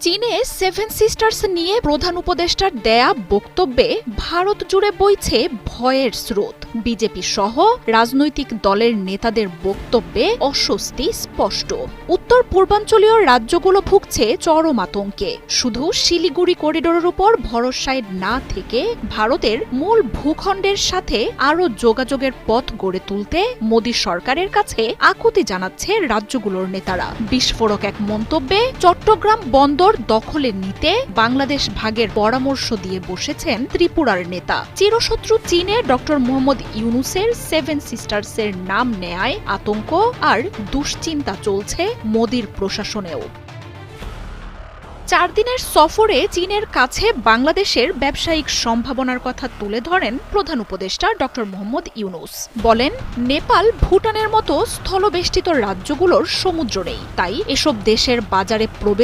চীনে seven sisters নিয়ে প্রধান উপদেষ্টার দেয়া বক্তব্যে ভারত জুড়ে বইছে ভয়ের স্রোত। বিজেপি সহ রাজনৈতিক দলের নেতাদের বক্তব্যে অস্বস্তি স্পষ্ট। উত্তর পূর্বাঞ্চলীয় রাজ্যগুলো ভুগছে চরম আতঙ্কে। শুধু শিলিগুড়ি করিডোরের উপর ভরসায় না থেকে ভারতের মূল ভূখণ্ডের সাথে আরও যোগাযোগের পথ গড়ে তুলতে মোদী সরকারের কাছে আকুতি জানাচ্ছে রাজ্যগুলোর নেতারা। বিস্ফোরক এক মন্তব্যে চট্টগ্রাম বন্দর দখলে নিতে বাংলাদেশ ভাগের পরামর্শ দিয়ে বসেছেন ত্রিপুরার নেতা। চিরশত্রু চীনে ডক্টর মোহাম্মদ ইউনুসের সেভেন সিস্টার্সের নাম নেয়ায় আতঙ্ক আর দুশ্চিন্তা চলছে মোদীর প্রশাসনেও। 4 দিনের সফরে চীনের কাছে বাংলাদেশের ব্যবসায়িক সম্ভাবনার কথা তুলে ধরেন প্রধান উপদেষ্টা ডক্টর মোহাম্মদ ইউনুস। বলেন, নেপাল, ভুটানের মতো স্থলবেষ্টিত রাজ্যগুলোর সমুদ্র নেই, তাই এসব দেশের বাজারে প্রবেশ